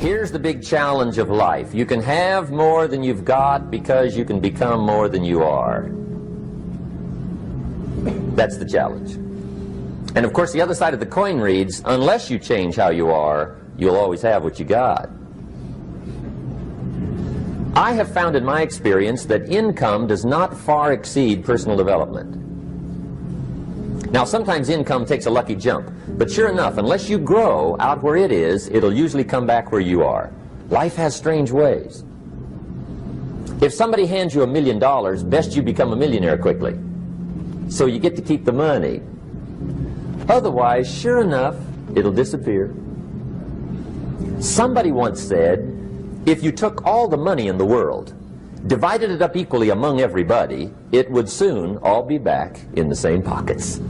Here's the big challenge of life. You can have more than you've got because you can become more than you are. That's the challenge. And of course the other side of the coin reads, unless you change how you are, you'll always have what you got. I have found in my experience that income does not far exceed personal development. Now sometimes income takes a lucky jump, but sure enough, unless you grow out where it is, it'll usually come back where you are. Life has strange ways. If somebody hands you $1 million, best you become a millionaire quickly, so you get to keep the money. Otherwise, sure enough, it'll disappear. Somebody once said, if you took all the money in the world, divided it up equally among everybody, it would soon all be back in the same pockets.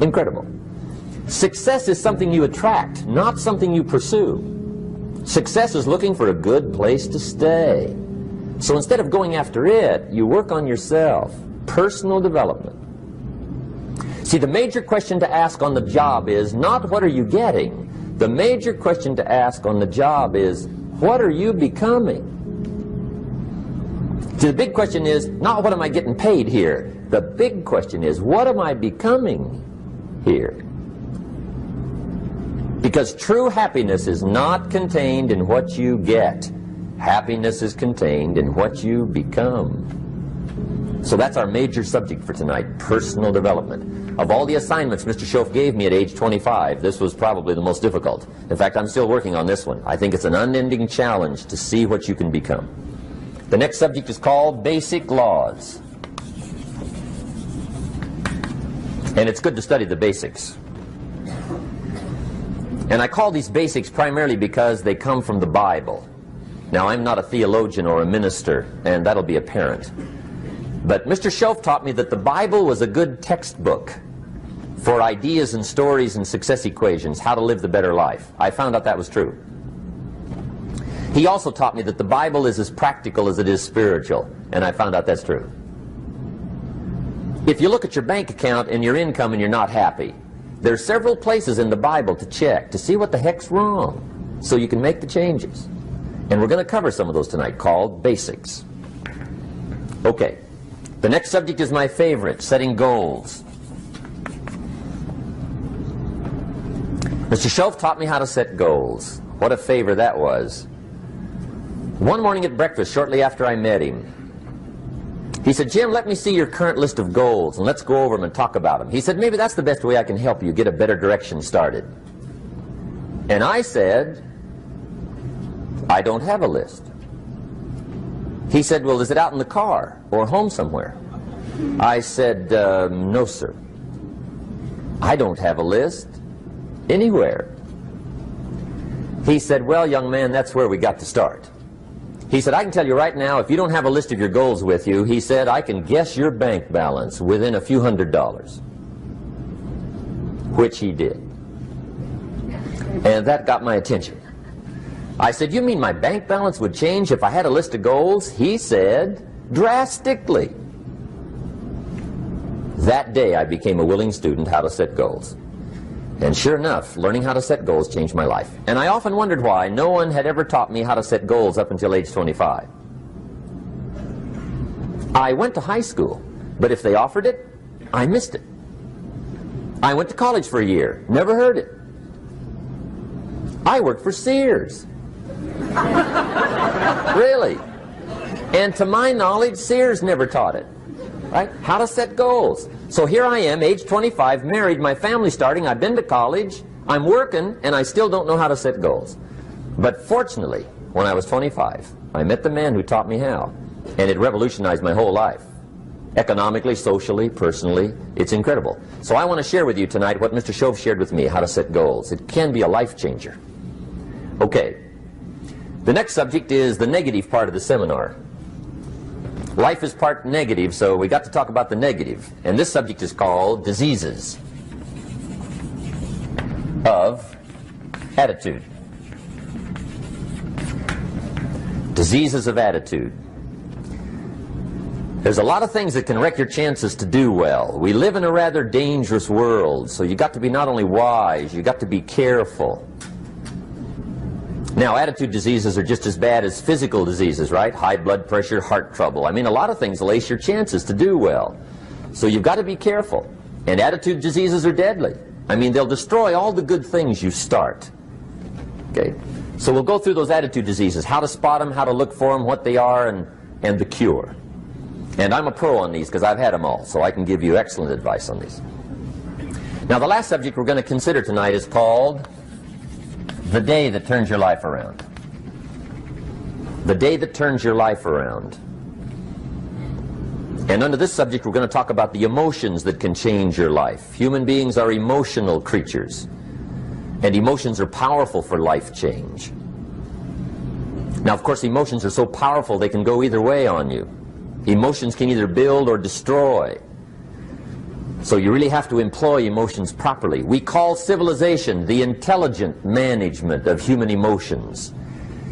Incredible. Success is something you attract, not something you pursue. Success is looking for a good place to stay. So instead of going after it, you work on yourself. Personal development. See, the major question to ask on the job is not what are you getting. The major question to ask on the job is what are you becoming? See, the big question is not what am I getting paid here. The big question is what am I becoming here? Because true happiness is not contained in what you get. Happiness is contained in what you become. So that's our major subject for tonight, personal development. Of all the assignments Mr. Schoaf gave me at age 25, this was probably the most difficult. In fact, I'm still working on this one. I think it's an unending challenge to see what you can become. The next subject is called basic laws. And it's good to study the basics. And I call these basics primarily because they come from the Bible. Now, I'm not a theologian or a minister, and that'll be apparent. But Mr. Schoaf taught me that the Bible was a good textbook for ideas and stories and success equations, how to live the better life. I found out that was true. He also taught me that the Bible is as practical as it is spiritual, and I found out that's true. If you look at your bank account and your income and you're not happy, there are several places in the Bible to check to see what the heck's wrong so you can make the changes. And we're going to cover some of those tonight, called basics. Okay. The next subject is my favorite, setting goals. Mr. Schoaf taught me how to set goals. What a favor that was. One morning at breakfast, shortly after I met him, he said, Jim, let me see your current list of goals, and let's go over them and talk about them. He said, maybe that's the best way I can help you get a better direction started. And I said, I don't have a list. He said, well, is it out in the car or home somewhere? I said, no, sir. I don't have a list anywhere. He said, well, young man, that's where we got to start. He said, I can tell you right now, if you don't have a list of your goals with you, he said, I can guess your bank balance within a few $100s. Which he did. And that got my attention. I said, you mean my bank balance would change if I had a list of goals? He said, drastically. That day I became a willing student how to set goals. And sure enough, learning how to set goals changed my life. And I often wondered why no one had ever taught me how to set goals up until age 25. I went to high school, but if they offered it, I missed it. I went to college for a year, never heard it. I worked for Sears. Really. And to my knowledge, Sears never taught it. Right? How to set goals. So here I am, age 25, married, my family's starting, I've been to college, I'm working, and I still don't know how to set goals. But fortunately, when I was 25, I met the man who taught me how, and it revolutionized my whole life. Economically, socially, personally, it's incredible. So I want to share with you tonight what Mr. Schoaf shared with me, how to set goals. It can be a life changer. Okay. The next subject is the negative part of the seminar. Life is part negative, so we got to talk about the negative. And this subject is called diseases of attitude. Diseases of attitude. There's a lot of things that can wreck your chances to do well. We live in a rather dangerous world, so you got to be not only wise, you got to be careful. Now, attitude diseases are just as bad as physical diseases, right? High blood pressure, heart trouble. I mean, a lot of things lace your chances to do well. So you've got to be careful. And attitude diseases are deadly. I mean, they'll destroy all the good things you start. Okay? So we'll go through those attitude diseases, how to spot them, how to look for them, what they are, and the cure. And I'm a pro on these because I've had them all, so I can give you excellent advice on these. Now, the last subject we're going to consider tonight is called the day that turns your life around. The day that turns your life around. And under this subject, we're going to talk about the emotions that can change your life. Human beings are emotional creatures, and emotions are powerful for life change. Now, of course, emotions are so powerful they can go either way on you. Emotions can either build or destroy. So you really have to employ emotions properly. We call civilization the intelligent management of human emotions.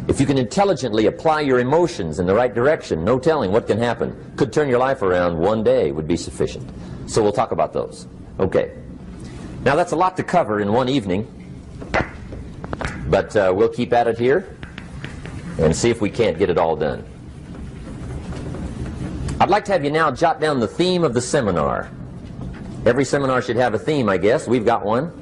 If you can intelligently apply your emotions in the right direction, no telling what can happen. Could turn your life around one day would be sufficient. So we'll talk about those. Okay. Now that's a lot to cover in one evening, but we'll keep at it here and see if we can't get it all done. I'd like to have you now jot down the theme of the seminar. Every seminar should have a theme, I guess. We've got one.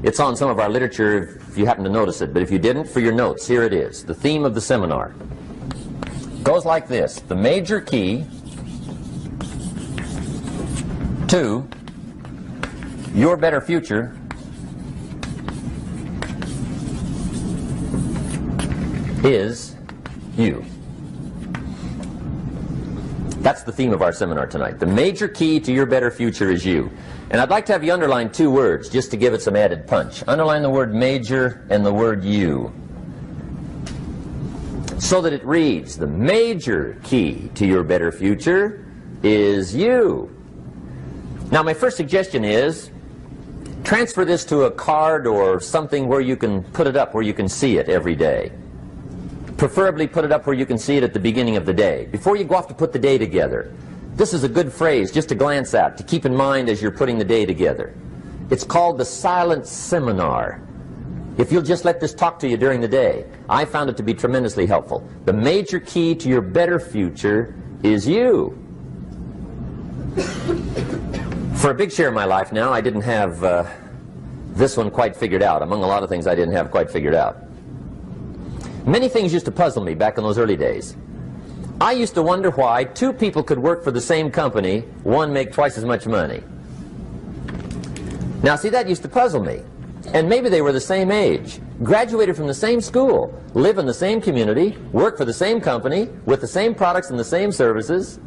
It's on some of our literature if you happen to notice it, but if you didn't, for your notes, here it is. The theme of the seminar goes like this: the major key to your better future is you. That's the theme of our seminar tonight. The major key to your better future is you. And I'd like to have you underline two words just to give it some added punch. Underline the word major and the word you, so that it reads, the major key to your better future is you. Now, my first suggestion is transfer this to a card or something where you can put it up, where you can see it every day. Preferably put it up where you can see it at the beginning of the day, before you go off to put the day together. This is a good phrase just to glance at, to keep in mind as you're putting the day together. It's called the silent seminar. If you'll just let this talk to you during the day, I found it to be tremendously helpful. The major key to your better future is you. For a big share of my life now, I didn't have this one quite figured out. Among a lot of things I didn't have quite figured out. Many things used to puzzle me back in those early days. I used to wonder why two people could work for the same company, one make twice as much money. Now, see, that used to puzzle me. And maybe they were the same age, graduated from the same school, live in the same community, work for the same company, with the same products and the same services.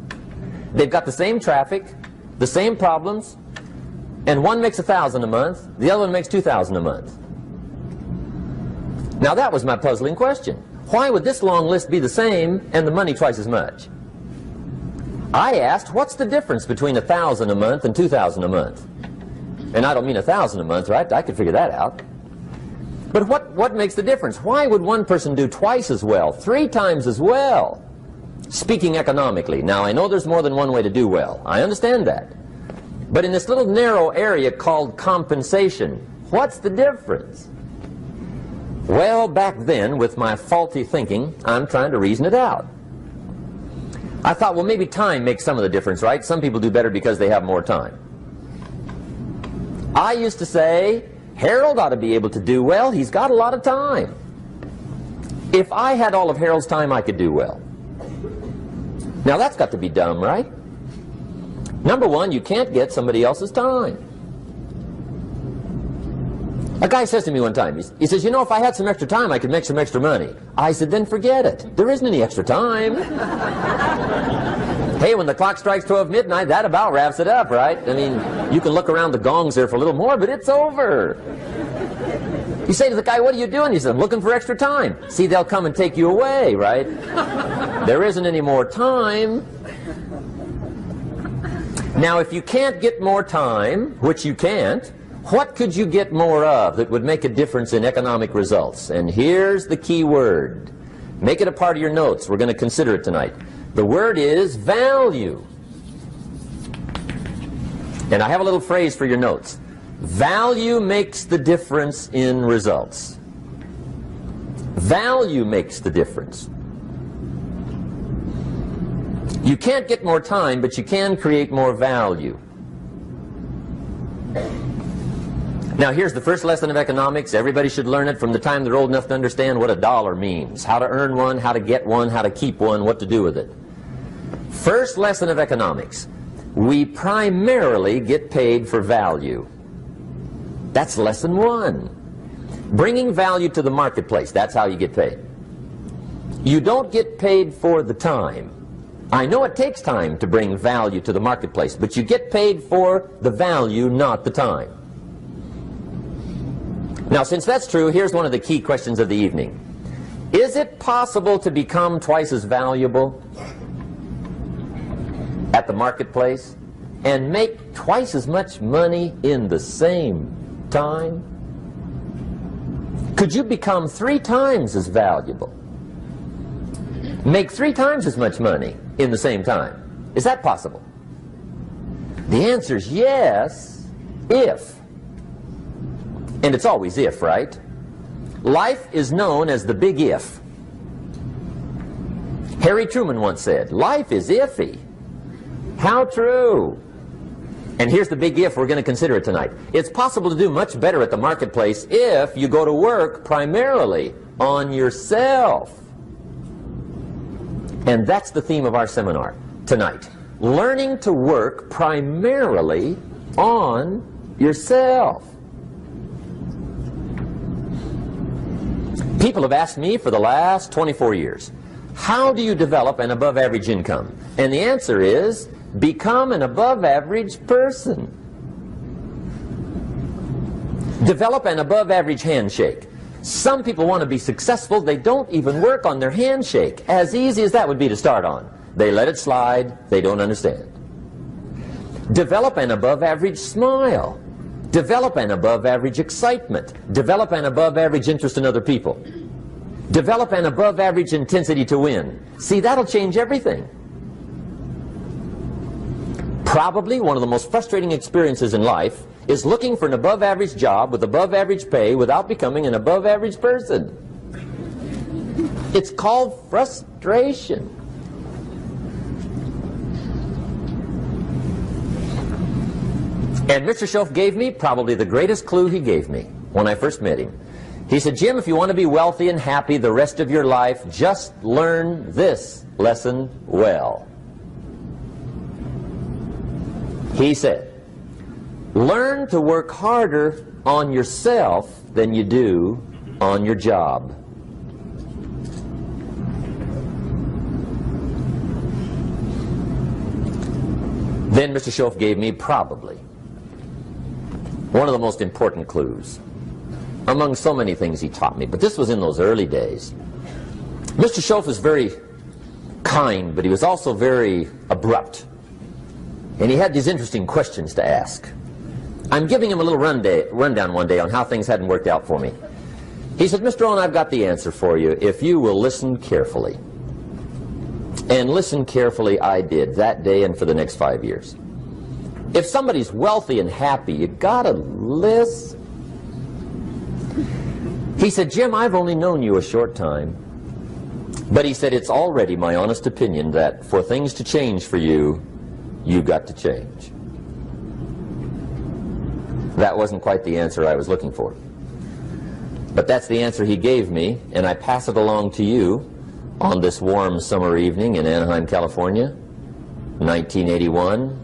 They've got the same traffic, the same problems, and one makes $1,000 a month, the other one makes $2,000 a month. Now that was my puzzling question. Why would this long list be the same and the money twice as much? I asked, what's the difference between $1,000 a month and $2,000 a month? And I don't mean $1,000 a month, right? I could figure that out. But what makes the difference? Why would one person do twice as well, 3 times as well? Speaking economically. Now, I know there's more than one way to do well. I understand that. But in this little narrow area called compensation, what's the difference? Well, back then, with my faulty thinking, I'm trying to reason it out. I thought, well, maybe time makes some of the difference, right? Some people do better because they have more time. I used to say, Harold ought to be able to do well. He's got a lot of time. If I had all of Harold's time, I could do well. Now, that's got to be dumb, right? Number one, you can't get somebody else's time. A guy says to me one time, he says, you know, if I had some extra time, I could make some extra money. I said, then forget it. There isn't any extra time. Hey, when the clock strikes 12 midnight, that about wraps it up, right? I mean, you can look around the gongs there for a little more, but it's over. You say to the guy, what are you doing? He says, I'm looking for extra time. See, they'll come and take you away, right? There isn't any more time. Now, if you can't get more time, which you can't, what could you get more of that would make a difference in economic results? And here's the key word. Make it a part of your notes. We're going to consider it tonight. The word is value. And I have a little phrase for your notes. Value makes the difference in results. Value makes the difference. You can't get more time, but you can create more value. Now here's the first lesson of economics. Everybody should learn it from the time they're old enough to understand what a dollar means, how to earn one, how to get one, how to keep one, what to do with it. First lesson of economics. We primarily get paid for value. That's lesson one. Bringing value to the marketplace, that's how you get paid. You don't get paid for the time. I know it takes time to bring value to the marketplace, but you get paid for the value, not the time. Now, since that's true, here's one of the key questions of the evening. Is it possible to become twice as valuable at the marketplace and make twice as much money in the same time? Could you become 3 times as valuable? Make 3 times as much money in the same time? Is that possible? The answer is yes, if. And it's always if, right? Life is known as the big if. Harry Truman once said, life is iffy. How true. And here's the big if we're going to consider it tonight. It's possible to do much better at the marketplace if you go to work primarily on yourself. And that's the theme of our seminar tonight. Learning to work primarily on yourself. People have asked me for the last 24 years, how do you develop an above-average income? And the answer is, become an above-average person. Develop an above-average handshake. Some people want to be successful, they don't even work on their handshake. As easy as that would be to start on. They let it slide, they don't understand. Develop an above-average smile. Develop an above-average excitement. Develop an above-average interest in other people. Develop an above-average intensity to win. See, that'll change everything. Probably one of the most frustrating experiences in life is looking for an above-average job with above-average pay without becoming an above-average person. It's called frustration. And Mr. Schoaf gave me probably the greatest clue he gave me when I first met him. He said, Jim, if you want to be wealthy and happy the rest of your life, just learn this lesson well. He said, learn to work harder on yourself than you do on your job. Then Mr. Schoaf gave me probably one of the most important clues among so many things he taught me, but this was in those early days. Mr. Schoaf was very kind, but he was also very abrupt. And he had these interesting questions to ask. I'm giving him a little rundown one day on how things hadn't worked out for me. He said, Mr. Rowan, I've got the answer for you if you will listen carefully. And listen carefully I did that day and for the next 5 years. If somebody's wealthy and happy, you gotta listen. He said, Jim, I've only known you a short time. But he said, it's already my honest opinion that for things to change for you, you've got to change. That wasn't quite the answer I was looking for. But that's the answer he gave me, and I pass it along to you on this warm summer evening in Anaheim, California, 1981.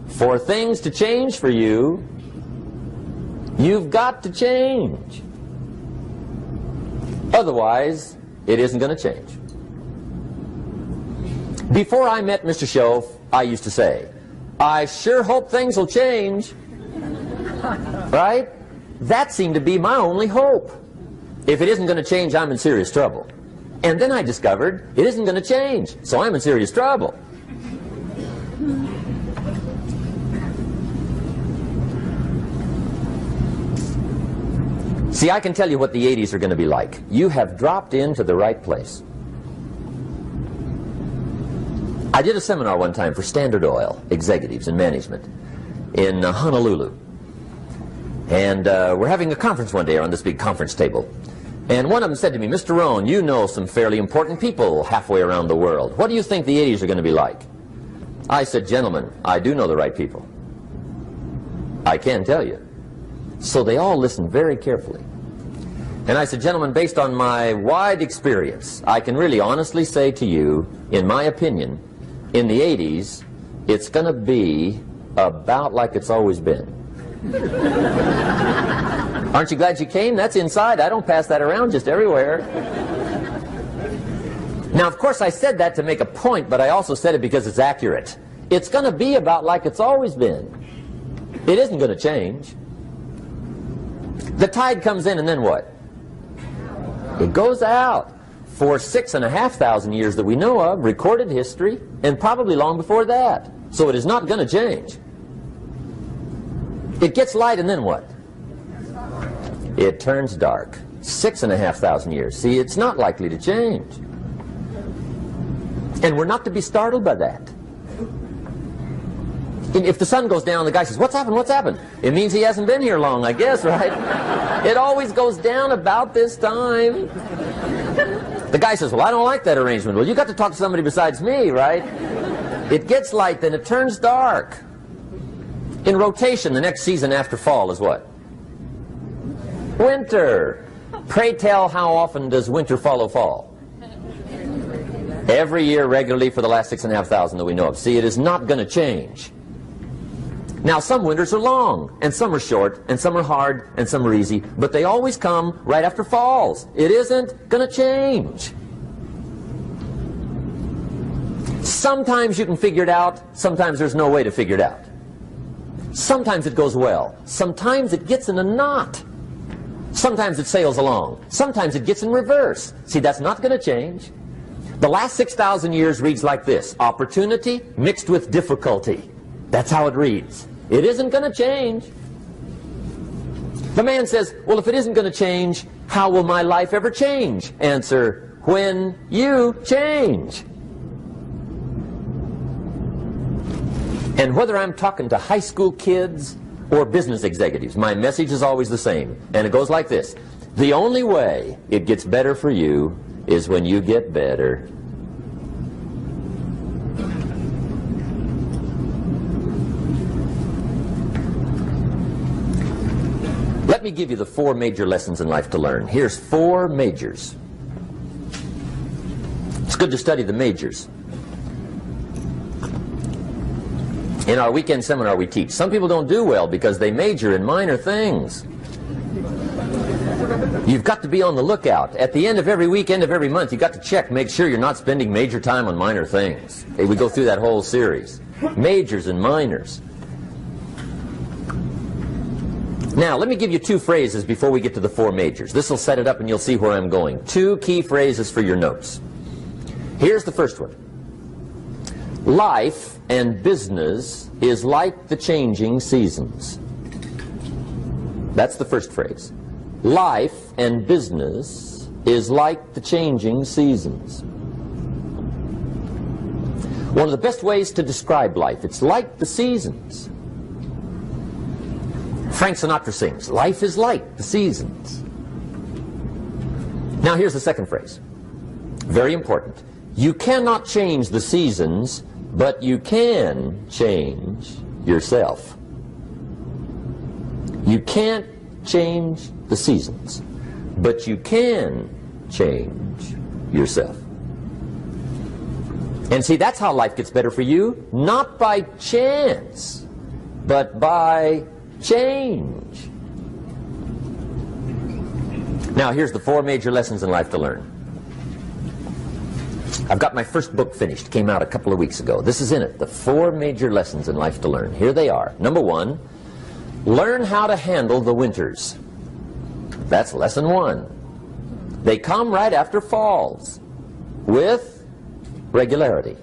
For things to change for you, you've got to change. Otherwise, it isn't going to change. Before I met Mr. Schoaf, I used to say, I sure hope things will change. Right? That seemed to be my only hope. If it isn't going to change, I'm in serious trouble. And then I discovered it isn't going to change, so I'm in serious trouble. See, I can tell you what the 80s are going to be like. You have dropped into the right place. I did a seminar one time for Standard Oil executives and management in Honolulu. And we're having a conference one day around this big conference table. And one of them said to me, Mr. Rowan, you know some fairly important people halfway around the world. What do you think the 80s are going to be like? I said, gentlemen, I do know the right people. I can tell you. So they all listened very carefully. And I said, gentlemen, based on my wide experience, I can really honestly say to you, in my opinion, in the 80s, it's going to be about like it's always been. Aren't you glad you came? That's inside. I don't pass that around just everywhere. Now, of course, I said that to make a point, but I also said it because it's accurate. It's going to be about like it's always been. It isn't going to change. The tide comes in, and then what? It goes out. For 6,500 years that we know of, recorded history, and probably long before that. So it is not going to change. It gets light, and then what? It turns dark. 6,500 years. See, it's not likely to change. And we're not to be startled by that. If the sun goes down, the guy says, what's happened, what's happened? It means he hasn't been here long, I guess, right? It always goes down about this time. The guy says, well, I don't like that arrangement. Well, you got to talk to somebody besides me, right? It gets light, then it turns dark. In rotation, the next season after fall is what? Winter. Pray tell, how often does winter follow fall? Every year regularly for the last 6,500 that we know of. See, it is not going to change. Now, some winters are long, and some are short, and some are hard, and some are easy, but they always come right after falls. It isn't going to change. Sometimes you can figure it out, sometimes there's no way to figure it out. Sometimes it goes well, sometimes it gets in a knot. Sometimes it sails along, sometimes it gets in reverse. See, that's not going to change. The last 6,000 years reads like this: opportunity mixed with difficulty. That's how it reads. It isn't going to change. The man says, well, if it isn't going to change, how will my life ever change? Answer, when you change. And whether I'm talking to high school kids or business executives, my message is always the same. And it goes like this: the only way it gets better for you is when you get better. Let me give you the 4 major lessons in life to learn. Here's 4 majors. It's good to study the majors. In our weekend seminar we teach, some people don't do well because they major in minor things. You've got to be on the lookout. At the end of every week, end of every month, you've got to check, make sure you're not spending major time on minor things. We go through that whole series. Majors and minors. Now, let me give you 2 phrases before we get to the 4 majors. This will set it up and you'll see where I'm going. 2 key phrases for your notes. Here's the first one. Life and business is like the changing seasons. That's the first phrase. Life and business is like the changing seasons. One of the best ways to describe life, it's like the seasons. Frank Sinatra sings, life is like the seasons. Now here's the second phrase. Very important. You cannot change the seasons, but you can change yourself. You can't change the seasons, but you can change yourself. And see, that's how life gets better for you, not by chance, but by change. Now, here's the 4 major lessons in life to learn. I've got my first book finished, came out a couple of weeks ago. This is in it, the 4 major lessons in life to learn. Here they are. Number 1, learn how to handle the winters. That's lesson 1. They come right after falls, with regularity.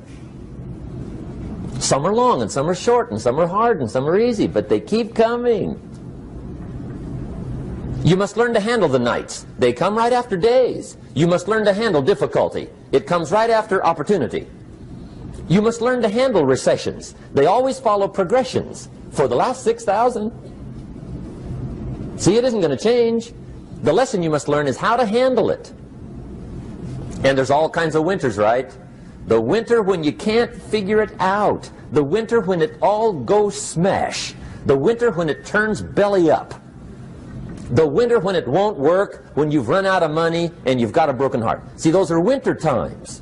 Some are long, and some are short, and some are hard, and some are easy, but they keep coming. You must learn to handle the nights. They come right after days. You must learn to handle difficulty. It comes right after opportunity. You must learn to handle recessions. They always follow progressions. For the last 6,000. See, it isn't going to change. The lesson you must learn is how to handle it. And there's all kinds of winters, right? The winter when you can't figure it out. The winter when it all goes smash. The winter when it turns belly up. The winter when it won't work, when you've run out of money and you've got a broken heart. See, those are winter times.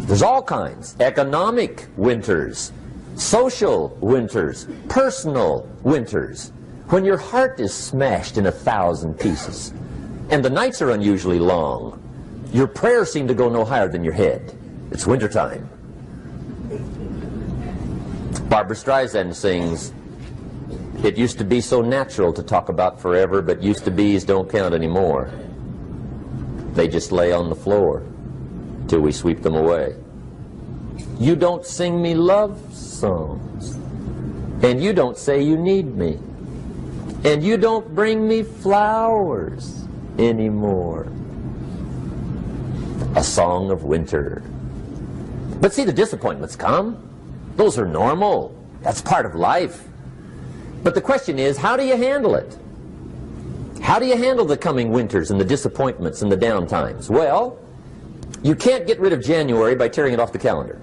There's all kinds. Economic winters, social winters, personal winters. When your heart is smashed in 1,000 pieces and the nights are unusually long, your prayers seem to go no higher than your head. It's wintertime. Barbra Streisand sings, "It used to be so natural to talk about forever, but used to be's don't count anymore. They just lay on the floor till we sweep them away. You don't sing me love songs, and you don't say you need me, and you don't bring me flowers anymore." A song of winter. But see, the disappointments come. Those are normal. That's part of life. But the question is, how do you handle it? How do you handle the coming winters and the disappointments and the down times? Well, you can't get rid of January by tearing it off the calendar.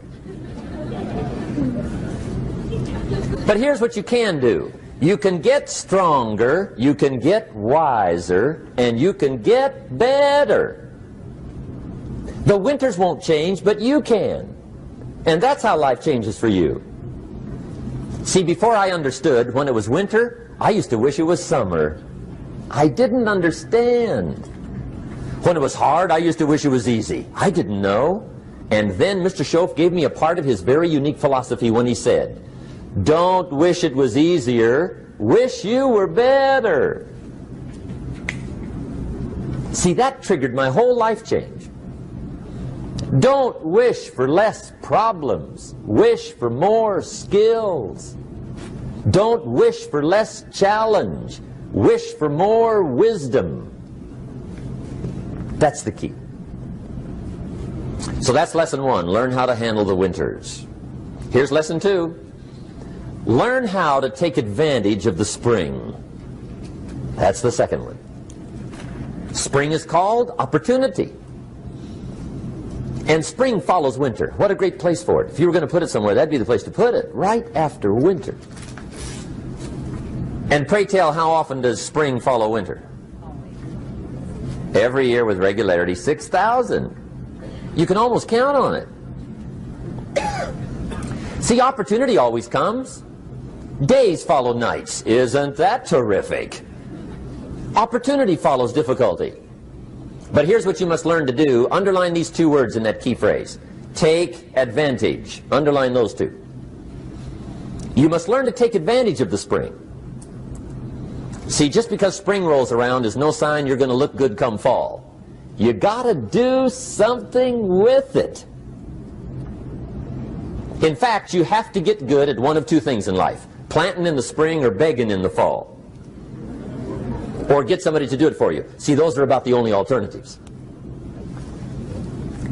But here's what you can do. You can get stronger, you can get wiser, and you can get better. The winters won't change, but you can. And that's how life changes for you. See, before I understood, when it was winter, I used to wish it was summer. I didn't understand. When it was hard, I used to wish it was easy. I didn't know. And then Mr. Schoaf gave me a part of his very unique philosophy when he said, "Don't wish it was easier, wish you were better." See, that triggered my whole life change. Don't wish for less problems, wish for more skills. Don't wish for less challenge, wish for more wisdom. That's the key. So that's lesson one, learn how to handle the winters. Here's lesson two, learn how to take advantage of the spring. That's the second one. Spring is called opportunity. And spring follows winter. What a great place for it. If you were going to put it somewhere, that'd be the place to put it, right after winter. And pray tell, how often does spring follow winter? Every year with regularity, 6,000. You can almost count on it. See, opportunity always comes. Days follow nights. Isn't that terrific? Opportunity follows difficulty. But here's what you must learn to do. Underline these two words in that key phrase. Take advantage. Underline those two. You must learn to take advantage of the spring. See, just because spring rolls around is no sign you're going to look good come fall. You got to do something with it. In fact, you have to get good at one of two things in life. Planting in the spring or begging in the fall. Or get somebody to do it for you. See, those are about the only alternatives.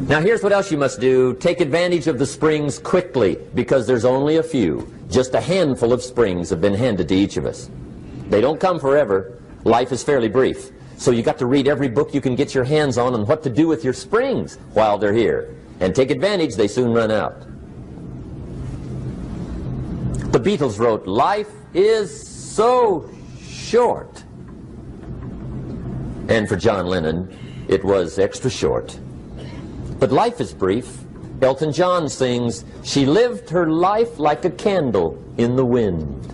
Now here's what else you must do. Take advantage of the springs quickly, because there's only a few. Just a handful of springs have been handed to each of us. They don't come forever. Life is fairly brief. So you got to read every book you can get your hands on what to do with your springs while they're here. And take advantage, they soon run out. The Beatles wrote, "Life is so short." And for John Lennon, it was extra short. But life is brief. Elton John sings, "She lived her life like a candle in the wind."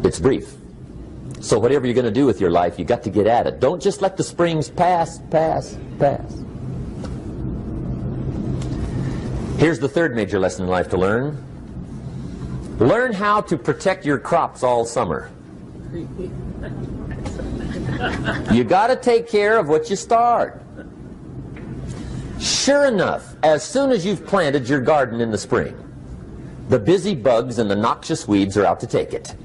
It's brief. So whatever you're going to do with your life, you got to get at it. Don't just let the springs pass. Here's the third major lesson in life to learn. Learn how to protect your crops all summer. You got to take care of what you start. Sure enough, as soon as you've planted your garden in the spring, the busy bugs and the noxious weeds are out to take it.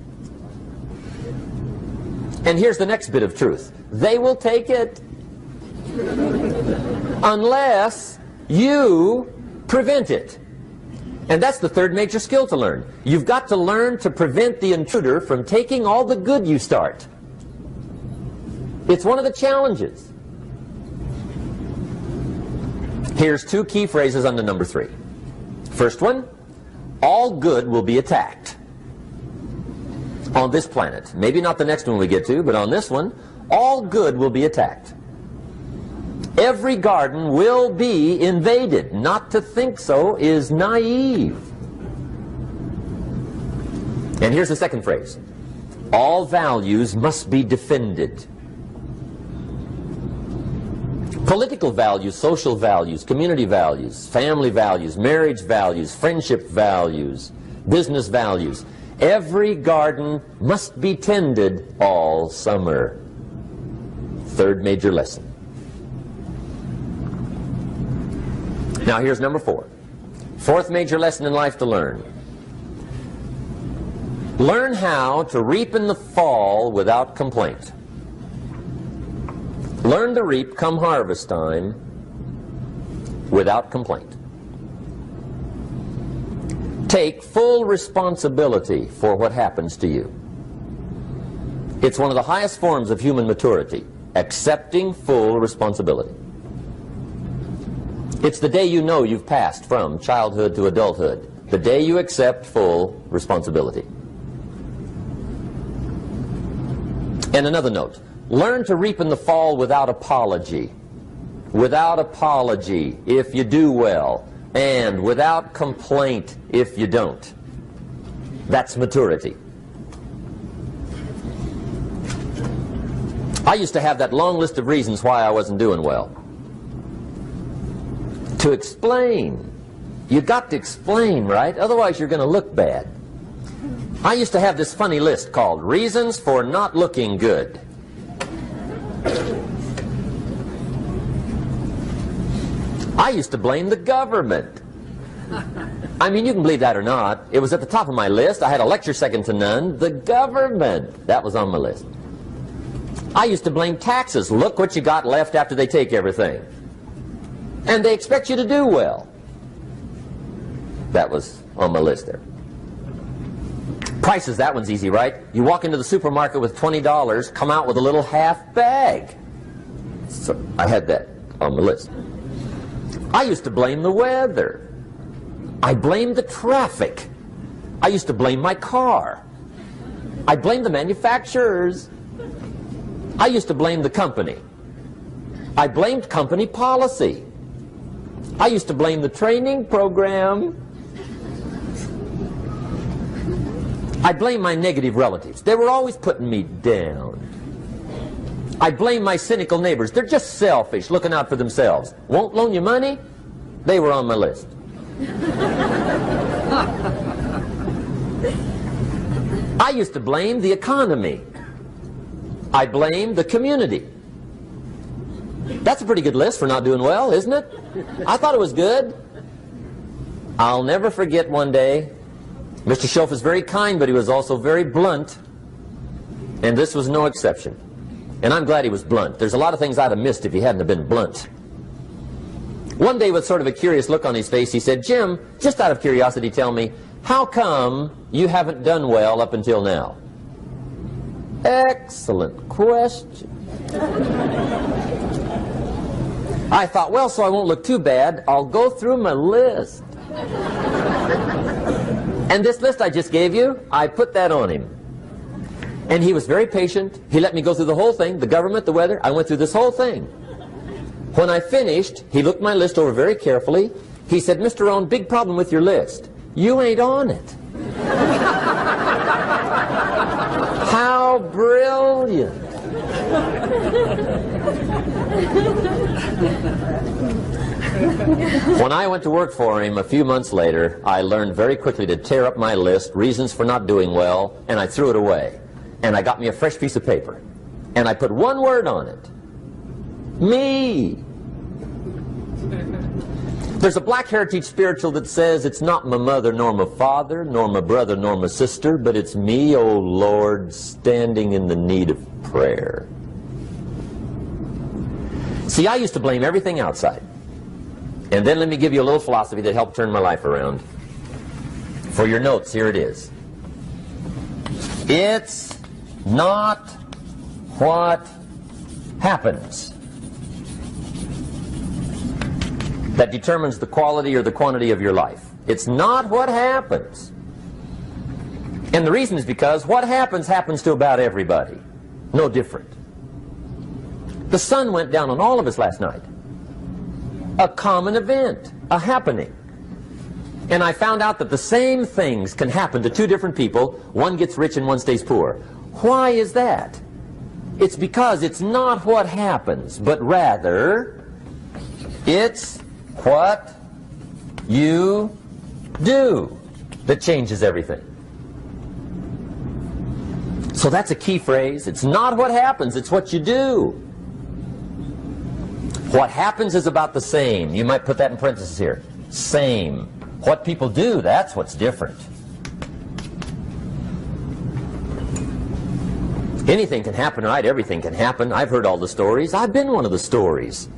And here's the next bit of truth. They will take it unless you prevent it. And that's the third major skill to learn. You've got to learn to prevent the intruder from taking all the good you start. It's one of the challenges. Here's two key phrases under number 3. First one, all good will be attacked on this planet. Maybe not the next one we get to, but on this one, all good will be attacked. Every garden will be invaded. Not to think so is naive. And here's the second phrase. All values must be defended. Political values, social values, community values, family values, marriage values, friendship values, business values. Every garden must be tended all summer. Third major lesson. Now here's number 4. Fourth major lesson in life to learn. Learn how to reap in the fall without complaint. Learn to reap come harvest time without complaint. Take full responsibility for what happens to you. It's one of the highest forms of human maturity, accepting full responsibility. It's the day you know you've passed from childhood to adulthood, the day you accept full responsibility. And another note, learn to reap in the fall without apology. Without apology if you do well, and without complaint if you don't. That's maturity. I used to have that long list of reasons why I wasn't doing well. To explain. You got to explain, right? Otherwise you're going to look bad. I used to have this funny list called Reasons for Not Looking Good. I used to blame the government. I mean, you can believe that or not. It was at the top of my list. I had a lecture second to none. The government. That was on my list. I used to blame taxes. Look what you got left after they take everything. And they expect you to do well. That was on my list there. Prices, that one's easy, right? You walk into the supermarket with $20, come out with a little half bag. So I had that on my list. I used to blame the weather. I blamed the traffic. I used to blame my car. I blamed the manufacturers. I used to blame the company. I blamed company policy. I used to blame the training program. I blame my negative relatives. They were always putting me down. I blame my cynical neighbors. They're just selfish, looking out for themselves. Won't loan you money? They were on my list. I used to blame the economy. I blamed the community. That's a pretty good list for not doing well, isn't it? I thought it was good. I'll never forget one day, Mr. Shelf was very kind, but he was also very blunt, and this was no exception. And I'm glad he was blunt. There's a lot of things I'd have missed if he hadn't have been blunt. One day, with sort of a curious look on his face, he said, "Jim, just out of curiosity, tell me, how come you haven't done well up until now?" Excellent question. I thought, well, so I won't look too bad, I'll go through my list. And this list I just gave you, I put that on him. And he was very patient. He let me go through the whole thing, the government, the weather. I went through this whole thing. When I finished, he looked my list over very carefully. He said, "Mr. Rowan, big problem with your list. You ain't on it." How brilliant. When I went to work for him a few months later, I learned very quickly to tear up my list, reasons for not doing well, and I threw it away. And I got me a fresh piece of paper. And I put one word on it. Me. There's a Black Heritage spiritual that says, "It's not my mother nor my father, nor my brother nor my sister, but it's me, oh Lord, standing in the need of prayer." See, I used to blame everything outside. And then let me give you a little philosophy that helped turn my life around. For your notes, here it is. It's not what happens that determines the quality or the quantity of your life. It's not what happens. And the reason is because what happens happens to about everybody. No different. The sun went down on all of us last night. A common event, a happening. And I found out that the same things can happen to two different people. One gets rich and one stays poor. Why is that? It's because it's not what happens, but rather it's what you do that changes everything. So that's a key phrase. It's not what happens, it's what you do. What happens is about the same. You might put that in parentheses here. Same. What people do, that's what's different. Anything can happen, right? Everything can happen. I've heard all the stories. I've been one of the stories.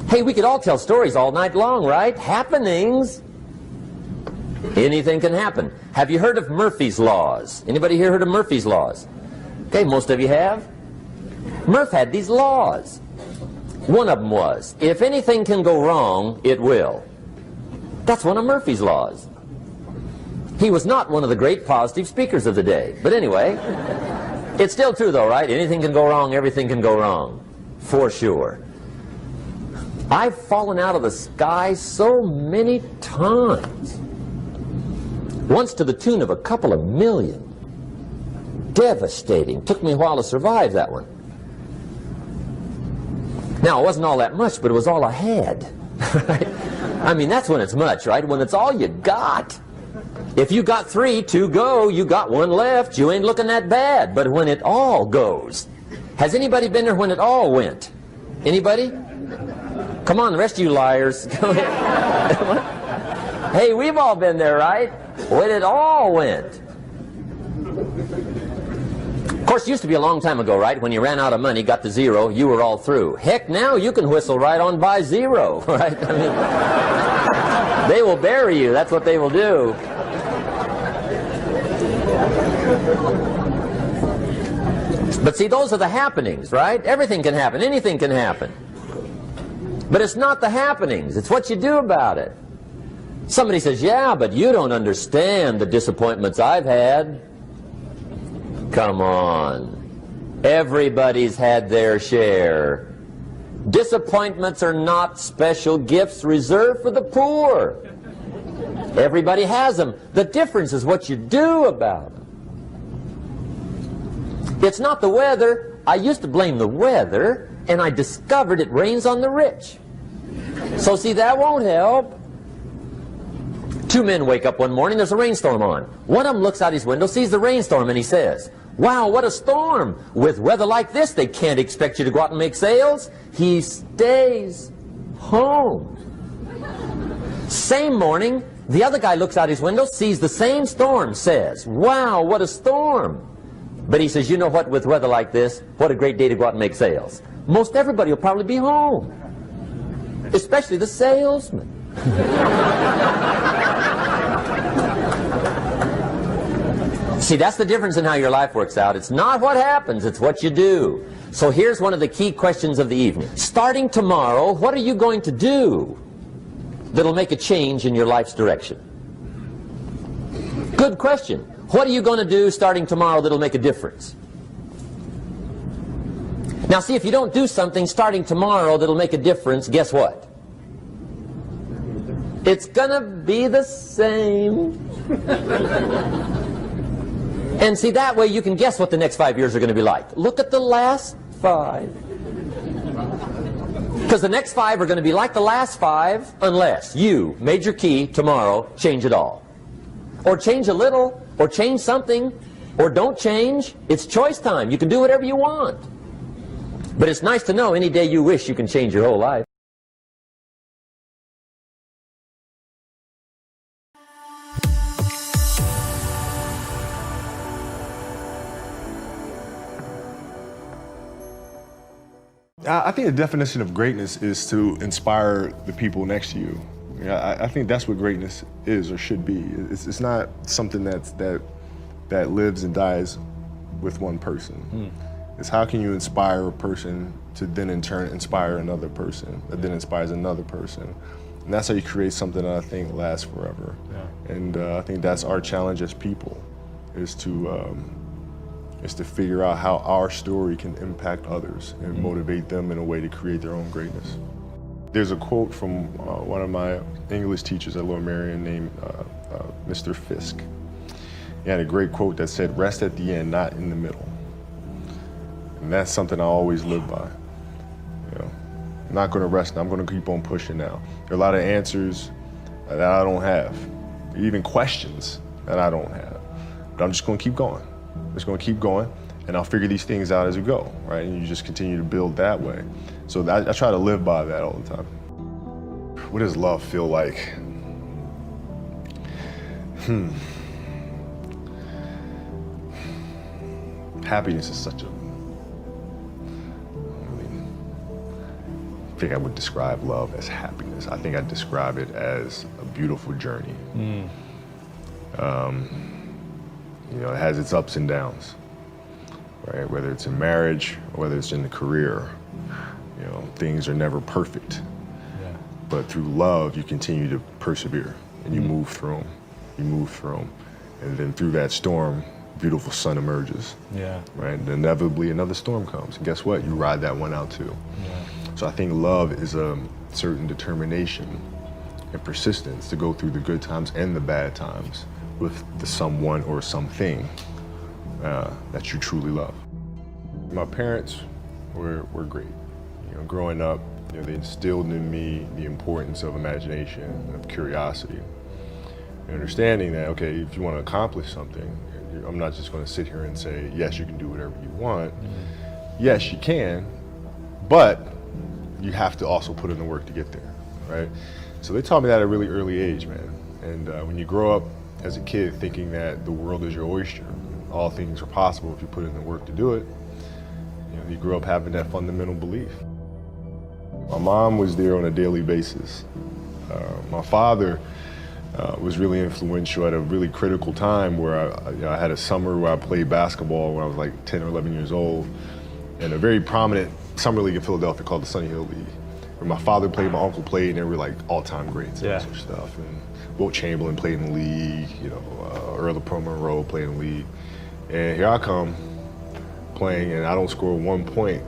Hey, we could all tell stories all night long, right? Happenings. Anything can happen. Have you heard of Murphy's Laws? Anybody here heard of Murphy's Laws? Okay, most of you have. Murph had these laws. One of them was, if anything can go wrong, it will. That's one of Murphy's Laws. He was not one of the great positive speakers of the day. But anyway, it's still true though, right? Anything can go wrong, everything can go wrong. For sure. I've fallen out of the sky so many times. Once to the tune of a couple of million. Devastating. Took me a while to survive that one. Now, it wasn't all that much, but it was all I had. Right? I mean, that's when it's much, right? When it's all you got. If you got 3, 2 go, you got 1 left, you ain't looking that bad. But when it all goes. Has anybody been there when it all went? Anybody? Come on, the rest of you liars. Hey, we've all been there, right? When it all went. Of course, it used to be a long time ago, right? When you ran out of money, got to 0, you were all through. Heck, now you can whistle right on by 0, right? I mean, they will bury you. That's what they will do. But see, those are the happenings, right? Everything can happen. Anything can happen. But it's not the happenings. It's what you do about it. Somebody says, yeah, but you don't understand the disappointments I've had. Come on. Everybody's had their share. Disappointments are not special gifts reserved for the poor. Everybody has them. The difference is what you do about them. It's not the weather. I used to blame the weather, and I discovered it rains on the rich. So see, that won't help. 2 men wake up one morning, there's a rainstorm on. One of them looks out his window, sees the rainstorm, and he says, wow, what a storm. With weather like this, they can't expect you to go out and make sales. He stays home. Same morning, the other guy looks out his window, sees the same storm, says, wow, what a storm. But he says, you know what, with weather like this, what a great day to go out and make sales. Most everybody will probably be home. Especially the salesman. See, that's the difference in how your life works out. It's not what happens, it's what you do. So here's one of the key questions of the evening. Starting tomorrow, what are you going to do that'll make a change in your life's direction? Good question. What are you going to do starting tomorrow that'll make a difference? Now see, if you don't do something starting tomorrow that'll make a difference, guess what? It's gonna be the same. And see, that way you can guess what the next 5 years are going to be like. Look at the last 5. Because the next 5 are going to be like the last 5 unless you, major key, tomorrow, change it all. Or change a little, or change something, or don't change. It's choice time. You can do whatever you want. But it's nice to know any day you wish you can change your whole life. I think the definition of greatness is to inspire the people next to you. I think that's what greatness is or should be. It's not something that lives and dies with one person. It's how can you inspire a person to then in turn inspire another person that then inspires another person. And that's how you create something that I think lasts forever. Yeah. And I think that's our challenge as people, is to figure out how our story can impact others and motivate them in a way to create their own greatness. There's a quote from one of my English teachers at Lower Merion named Mr. Fisk. He had a great quote that said, "Rest at the end, not in the middle." And that's something I always live by. You know, I'm not going to rest. I'm going to keep on pushing now. There are a lot of answers that I don't have, even questions that I don't have. But I'm just going to keep going. I'm just going to keep going, and I'll figure these things out as we go, right? And you just continue to build that way. So I try to live by that all the time. What does love feel like? Happiness is such a, I think I would describe love as happiness. I think I'd describe it as a beautiful journey. You know, it has its ups and downs, right? Whether it's in marriage or whether it's in the career, you know, things are never perfect. Yeah. But through love, you continue to persevere and you move through them. You move through them. And then through that storm, beautiful sun emerges. Yeah. Right? And inevitably another storm comes. And guess what? You ride that one out too. Yeah. So I think love is a certain determination and persistence to go through the good times and the bad times with the someone or something that you truly love. My parents were great. You know, growing up, you know, they instilled in me the importance of imagination and of curiosity. And understanding that, okay, if you want to accomplish something, I'm not just going to sit here and say, yes, you can do whatever you want. Yes, you can, but you have to also put in the work to get there, right? So they taught me that at a really early age, man. And when you grow up as a kid thinking that the world is your oyster, all things are possible if you put in the work to do it, you know, you grow up having that fundamental belief. My mom was there on a daily basis. My father was really influential at a really critical time where I had a summer where I played basketball when I was like 10 or 11 years old, in a very prominent summer league in Philadelphia called the Sunny Hill League, where my father played, my uncle played, and they were like all-time greats and such stuff. And Wilt Chamberlain played in the league, you know, Earl of Pro Monroe played in the league. And here I come playing, and I don't score 1 point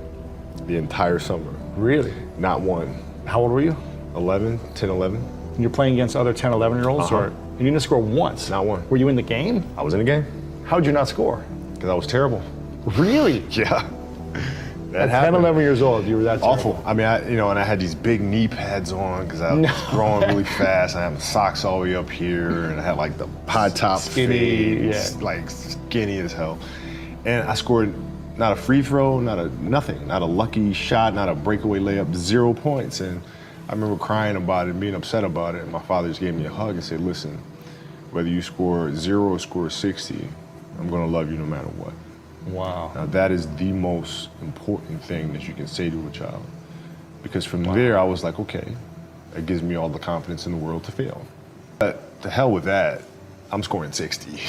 the entire summer. Really? Not one. How old were you? 11, 10, 11. And you're playing against other 10, 11-year-olds? Or you didn't score once? Not one. Were you in the game? I was in the game. How'd you not score? Because I was terrible. Really? Yeah. At 10, 11 years old, you were that terrible. Awful. I mean, and I had these big knee pads on because I was growing really fast. I had my socks all the way up here, and I had like the high top skinny, like skinny as hell. And I scored not a free throw, nothing, not a lucky shot, not a breakaway layup, 0 points. And I remember crying about it and being upset about it. And my father just gave me a hug and said, "Listen, whether you score 0 or score 60, I'm going to love you no matter what." Wow. Now that is the most important thing that you can say to a child. Because from there I was like, okay, that gives me all the confidence in the world to fail. But to hell with that, I'm scoring 60.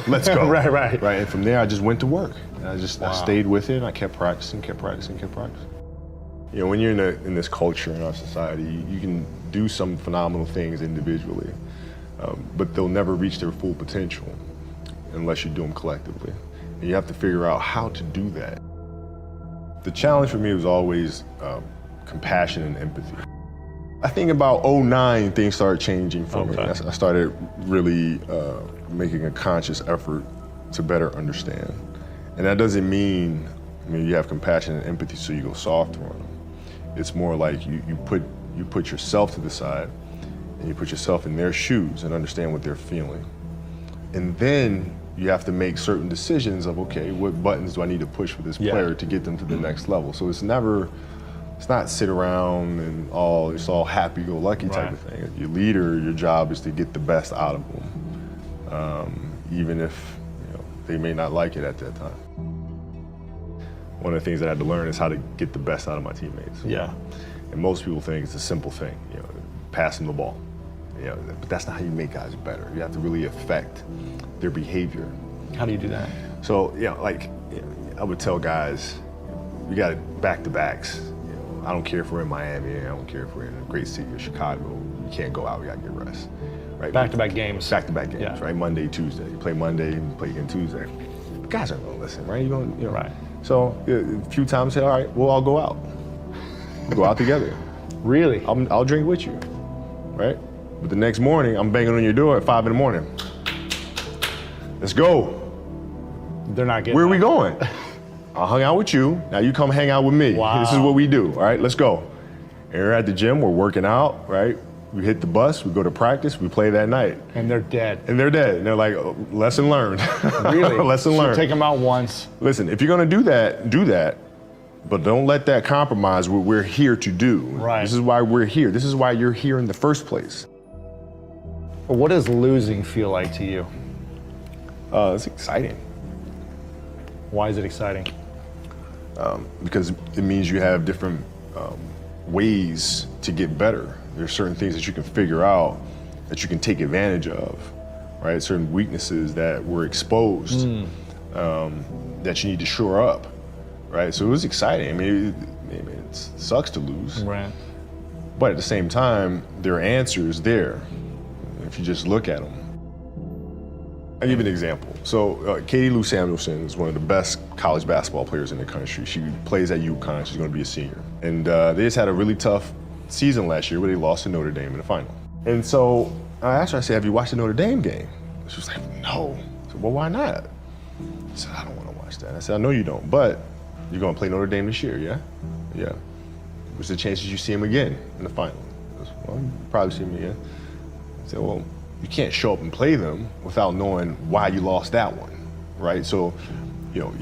Let's go. Right. And from there I just went to work. And I stayed with it, and I kept practicing. You know, when you're in this culture in our society, you can do some phenomenal things individually, but they'll never reach their full potential unless you do them collectively. And you have to figure out how to do that. The challenge for me was always compassion and empathy. I think about 2009, things started changing for me. I started really making a conscious effort to better understand. And that doesn't mean, you have compassion and empathy so you go softer on them. It's more like you put yourself to the side and you put yourself in their shoes and understand what they're feeling. And then you have to make certain decisions of, okay, what buttons do I need to push for this player to get them to the next level? So it's not sit around and it's all happy-go-lucky type of thing. Your leader, your job is to get the best out of them, even if they may not like it at that time. One of the things that I had to learn is how to get the best out of my teammates. Yeah. And most people think it's a simple thing, pass them the ball. But that's not how you make guys better. You have to really affect their behavior. How do you do that? So, I would tell guys, we got back-to-backs. You know, I don't care if we're in Miami, I don't care if we're in a great city of Chicago. You can't go out, we gotta get rest. Right? Back-to-back games. Back-to-back games, Yeah. right? Monday, Tuesday. You play Monday, you play again Tuesday. Guys aren't gonna listen, right? You know. Right. So a few times, say, all right, we'll all go out. We'll go out together. Really? I'll drink with you, right? But the next morning, I'm banging on your door at 5 in the morning. Let's go. They're not getting Where are we that. going? I hung out with you. Now you come hang out with me. Wow. This is what we do. All right, let's go. And we're at the gym. We're working out. Right. We hit the bus. We go to practice. We play that night. And they're dead. And they're dead. And they're like, oh, lesson learned. Really? Lesson So learned. take them out once. Listen, if you're gonna do that. But don't let that compromise what we're here to do. Right. This is why we're here. This is why you're here in the first place. What does losing feel like to you? It's exciting. Why is it exciting? Because it means you have different ways to get better. There's certain things that you can figure out that you can take advantage of, right? Certain weaknesses that were exposed that you need to shore up, right? So it was exciting. I mean, it sucks to lose, Right. but at the same time, there are answers there if you just look at them. I'll give you an example. So Katie Lou Samuelson is one of the best college basketball players in the country. She plays at UConn. She's going to be a senior. And they just had a really tough season last year where they lost to Notre Dame in the final. And so I asked her, I said, have you watched the Notre Dame game? She was like, no. I said, well, why not? I said, I don't want to watch that. I said, I know you don't, but you're going to play Notre Dame this year, yeah? Yeah. What's the chances you see him again in the final? I said, well, you probably see him again. I said, well, you can't show up and play them without knowing why you lost that one, right? So, you know,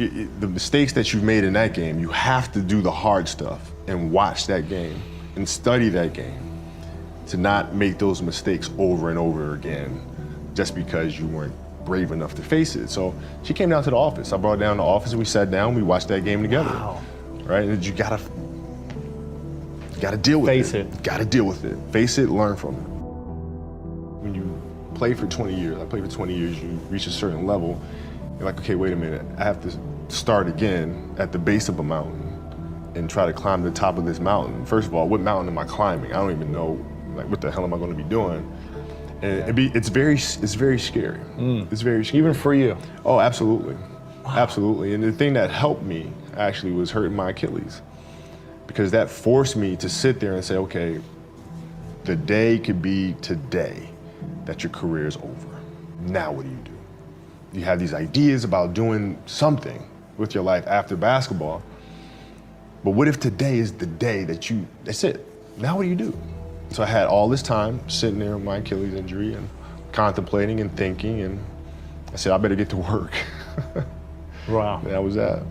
the mistakes that you've made in that game, you have to do the hard stuff and watch that game and study that game to not make those mistakes over and over again just because you weren't brave enough to face it. So she came down to the office. I brought her down to the office and we sat down, we watched that game together. Wow. Right? And you gotta deal with it. Face it. Gotta deal with it. Face it, learn from it. When you play for 20 years, I played for 20 years, you reach a certain level, you're like, okay, wait a minute, I have to start again at the base of a mountain and try to climb the top of this mountain. First of all, what mountain am I climbing? I don't even know, like, what the hell am I gonna be doing? And it's very scary. It's very scary. Even for you? Oh, absolutely. Wow. Absolutely. And the thing that helped me actually was hurting my Achilles, because that forced me to sit there and say, okay, the day could be today that your career is over. Now what do? You have these ideas about doing something with your life after basketball, but what if today is the day that's it? Now what do you do? So I had all this time sitting there with my Achilles injury and contemplating and thinking, and I said, I better get to work. Wow. And that was that.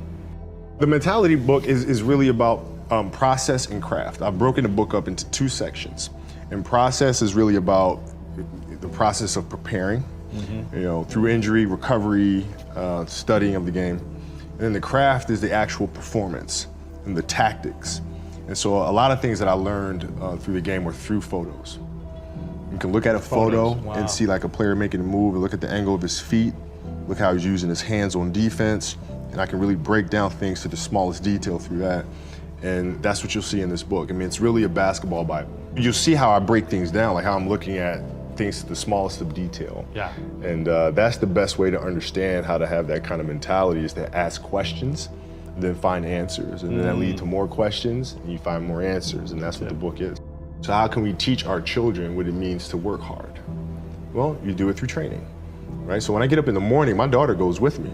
The mentality book is really about process and craft. I've broken the book up into 2 sections. And process is really about the process of preparing, you know, through injury, recovery, studying of the game. And then the craft is the actual performance and the tactics. And so a lot of things that I learned through the game were through photos. You can look at a photo Wow. and see like a player making a move, and look at the angle of his feet, look how he's using his hands on defense, and I can really break down things to the smallest detail through that. And that's what you'll see in this book. I mean, it's really a basketball Bible. You'll see how I break things down, like how I'm looking at things to the smallest of detail. Yeah. And that's the best way to understand how to have that kind of mentality, is to ask questions, then find answers. And then that lead to more questions, and you find more answers. And that's what the book is. So how can we teach our children what it means to work hard? Well, you do it through training, right? So when I get up in the morning, my daughter goes with me.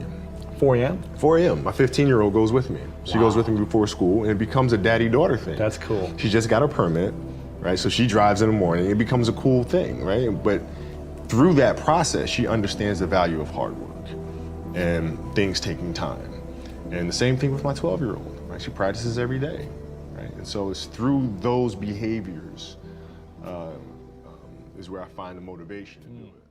4 a.m.? 4 a.m. My 15-year-old goes with me. She goes with me before school, and it becomes a daddy-daughter thing. That's cool. She just got her permit, right? So she drives in the morning. It becomes a cool thing, right? But through that process, she understands the value of hard work and things taking time. And the same thing with my 12-year-old, right? She practices every day, right? And so it's through those behaviors is where I find the motivation to do it.